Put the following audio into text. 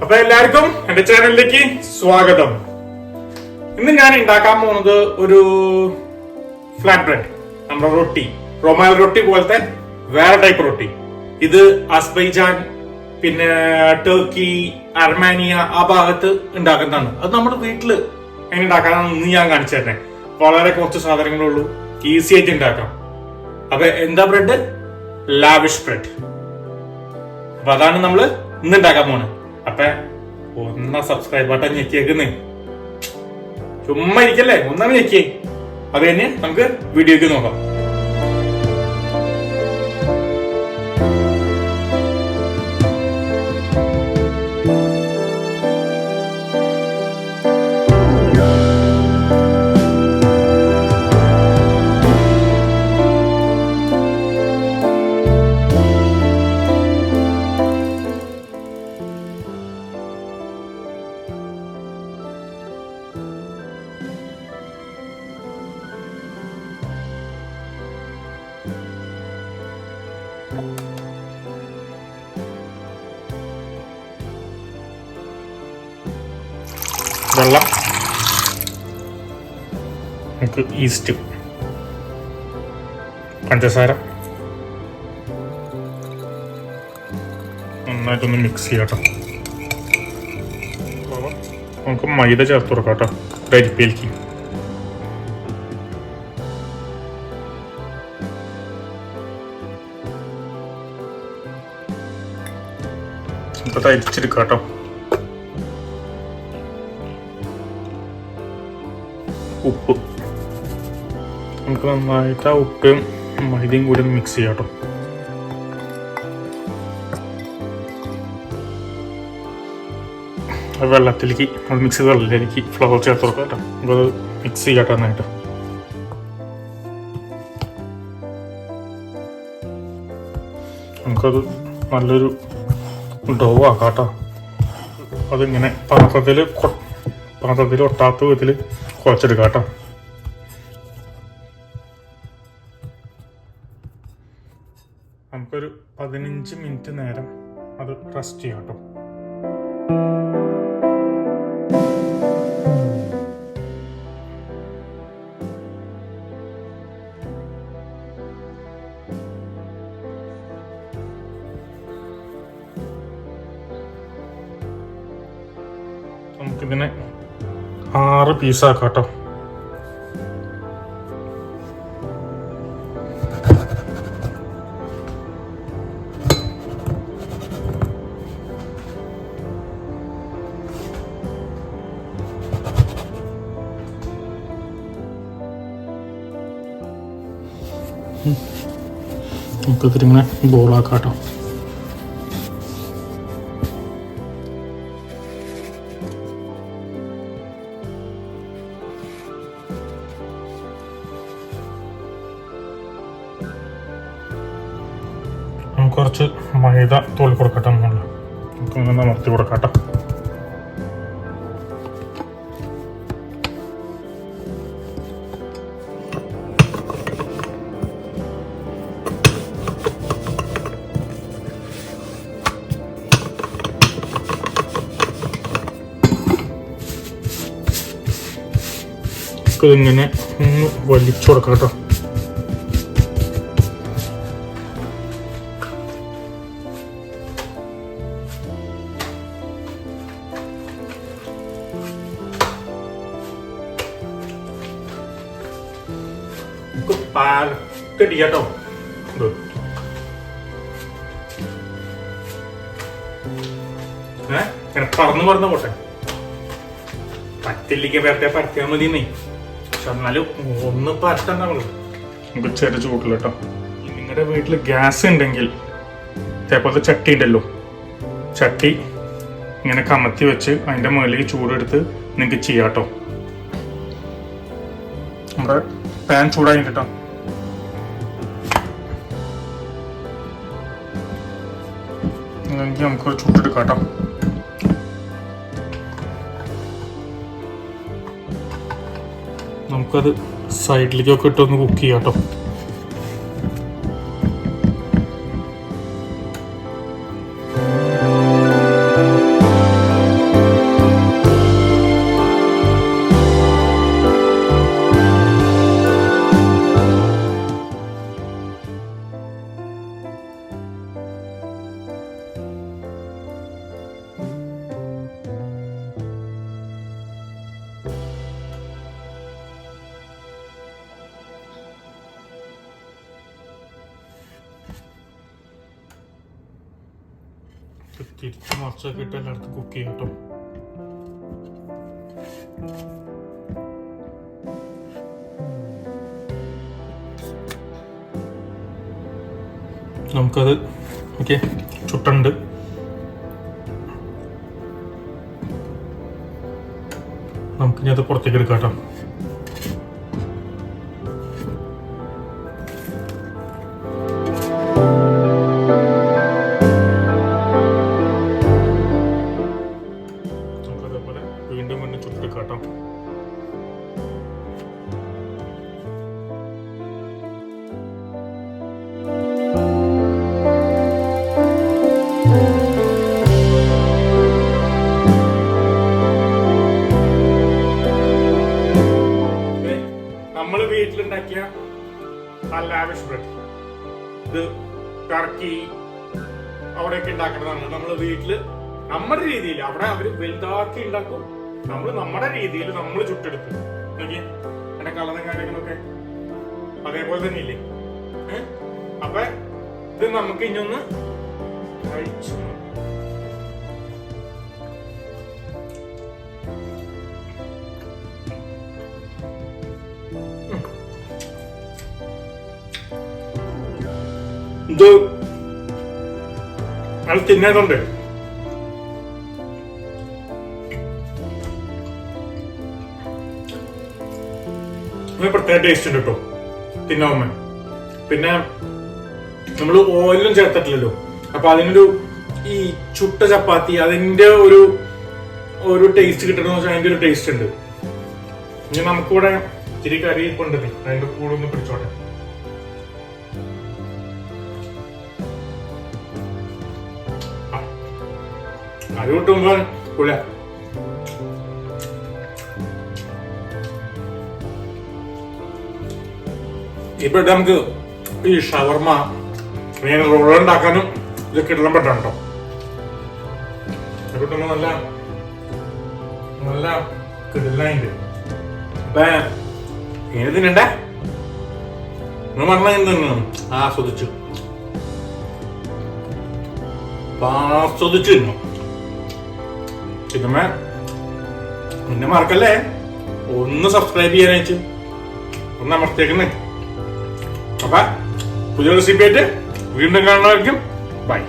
അപ്പൊ എല്ലാവർക്കും എന്റെ ചാനലിലേക്ക് സ്വാഗതം. ഇന്ന് ഞാൻ ഉണ്ടാക്കാൻ പോകുന്നത് ഒരു ഫ്ലാറ്റ് ബ്രെഡ്, നമ്മുടെ റൊട്ടി, റൊമാൽ റൊട്ടി പോലത്തെ വേറെ ടൈപ്പ് റൊട്ടി. ഇത് അസ്ബൈജാൻ, പിന്നെ ടർക്കി, അർമാനിയ ആ ഭാഗത്ത് ഉണ്ടാക്കുന്നതാണ്. അത് നമ്മുടെ വീട്ടില് എങ്ങനെ ഉണ്ടാക്കാനാണ് ഇന്ന് ഞാൻ കാണിച്ചു തന്നെ. വളരെ കുറച്ച് സാധനങ്ങളേ ഉള്ളൂ, ഈസി ആയിട്ട് ഉണ്ടാക്കാം. അപ്പൊ എന്താ ബ്രെഡ്? Lavish bread. അപ്പൊ അതാണ് നമ്മള് ഇന്ന് ഉണ്ടാക്കാൻ പോകുന്നത്. അപ്പൊ ഒന്നാ സബ്സ്ക്രൈബ് ബട്ടൺ ഞെക്കിയേക്കുന്നേ, ചുമ്മാ ഇരിക്കല്ലേ, ഒന്നാണ് ഞെക്കിയേ. അത് തന്നെ നമുക്ക് വീഡിയോക്ക് നോക്കാം. വെള്ളം, നമുക്ക് ഈസ്റ്റ്, പഞ്ചസാര നന്നായിട്ടൊന്ന് മിക്സ് ചെയ്യാട്ടോ. നമുക്ക് മൈദ ചേർത്ത് കൊടുക്കാം കേട്ടോ, അരിപ്പയിലേക്ക്. നമുക്ക് തരിച്ചെടുക്കാം കേട്ടോ. ഉപ്പ്, നമുക്ക് നന്നായിട്ട് ആ ഉപ്പും മൈദയും കൂടി ഒന്ന് മിക്സ് ചെയ്യാം കേട്ടോ. വെള്ളത്തിലേക്ക്, മിക്സ് ചെയ്ത് വെള്ളത്തിലേക്ക് ഫ്ലവർ ചേർത്ത് കൊടുക്കാം കേട്ടോ. നമുക്കത് മിക്സ് ചെയ്യാട്ടോ നന്നായിട്ട്. നമുക്കത് നല്ലൊരു ഡോ ആക്കാം കേട്ടോ. അതിങ്ങനെ പാത്രത്തിൽ ഒട്ടാത്ത വിധത്തിൽ കുഴച്ചെടുക്കാം കേട്ടോ. നമുക്കൊരു 15 മിനിറ്റ് നേരം അത് റെസ്റ്റ് ചെയ്യാം കേട്ടോ. നമുക്കിതിനെ 6 പീസാക്കാം കേട്ടോ. നമുക്കിതിങ്ങനെ ബോളാക്കാം കേട്ടോ. കുറച്ച് മൈദ തോൽ കൊടുക്കട്ടെ, നമുക്കിങ്ങനെ അമർത്തി കൊടുക്കാട്ടോ. ഇതിങ്ങനെ ഒന്ന് വലിച്ചു കൊടുക്കാം കേട്ടോ. നമുക്ക് പാലടിക്കാട്ടോ. ഇങ്ങനെ പറന്ന് പോട്ടെ, പറ്റില്ലിക്ക് വരട്ടെ, പരത്തിയാൽ മതിയെന്നേ. പക്ഷെ എന്നാലും ഒന്ന് പരത്തണ്ട നമ്മള്. നമുക്ക് ചെറിയ ചൂടില്ല കേട്ടോ. നിങ്ങളുടെ വീട്ടിൽ ഗ്യാസ് ഉണ്ടെങ്കിൽ ഇതേപോലത്തെ ചട്ടി ഉണ്ടല്ലോ, ചട്ടി ഇങ്ങനെ കമത്തി വെച്ച് അതിൻ്റെ മുകളിലേക്ക് ചൂടെടുത്ത് നിങ്ങൾക്ക് ചെയ്യാം കേട്ടോ. നമ്മുടെ പാൻ ചൂടായി കേട്ടോ. നമുക്ക് ചൂടെടുക്കാം കേട്ടോ. നമുക്കത് സൈഡിലേക്കൊക്കെ ഇട്ടൊന്ന് കുക്ക് ചെയ്യാം കേട്ടോ. തിരിച്ച് മറിച്ചൊക്കെ ഇട്ട് എല്ലായിടത്തും കുക്ക് ചെയ്യും കേട്ടോ. നമുക്കത് ഓക്കെ ചുട്ടുണ്ട്. നമുക്കിനി അത് പുറത്തേക്ക് എടുക്കാം കേട്ടോ. വീണ്ടും ചുട്ടെടുക്കാം കേട്ടോ. നമ്മള് വീട്ടിലുണ്ടാക്കിയ ലാവിഷ് ബ്രെഡ്, ഇത് ടർക്കി അവിടെയൊക്കെ ഉണ്ടാക്കുന്നതാണ്. നമ്മള് വീട്ടില് നമ്മുടെ രീതിയിൽ, അവിടെ അവര് വലുതാക്കി ഉണ്ടാക്കും, നമ്മള് നമ്മുടെ രീതിയിൽ നമ്മൾ ചുട്ടെടുക്കും. നോക്കിയേ എന്റെ കളറും കാര്യങ്ങളൊക്കെ അതേപോലെ തന്നെ ഇല്ലേ. അപ്പൊ ഇത് നമുക്ക് ഇനി ഒന്ന് കഴിച്ചു. ഇത് അത് തിന്നാനുണ്ട്. പ്രത്യേക ടേസ്റ്റ് ഉണ്ട് കേട്ടോ തിന്നാവുമ്പോ. പിന്നെ നമ്മള് ഓയിലും ചേർത്തിട്ടില്ലല്ലോ, അപ്പൊ അതിനൊരു ഈ ചുട്ട ചപ്പാത്തി അതിന്റെ ഒരു ടേസ്റ്റ് കിട്ടണമെന്ന് വെച്ചാൽ അതിന്റെ ഒരു ടേസ്റ്റ് ഉണ്ട്. ഇനി നമുക്കിവിടെ ഇത്തിരി കറി കൊണ്ട് അതിന്റെ കൂടെ ഒന്ന് പിടിച്ചോട്ടെ. കറി കിട്ടുമ്പോ കൂല ഇപ്പൊ നമുക്ക് ഈ ഷവർമ മീൻ റോൾ ഉണ്ടാക്കാനും ഇതൊക്കെ ഇടണം പെട്ടോ. കിട്ടുമ്പോ നല്ല നല്ല കിടിലുണ്ട്. അപ്പൊ ഇങ്ങനെ തിന്നണ്ടേ പറഞ്ഞ എന്താണ് ആസ്വദിച്ചു തിന്നു. ചിന്നമ്മ പിന്നെ മറക്കല്ലേ ഒന്ന് സബ്സ്ക്രൈബ് ചെയ്യാനായിട്ട് ഒന്ന് അമർത്തേക്കുന്നേ. അപ്പൊ പുതിയ റെസിപ്പി ആയിട്ട് വീണ്ടും കാണുന്നതായിരിക്കും. ബൈ.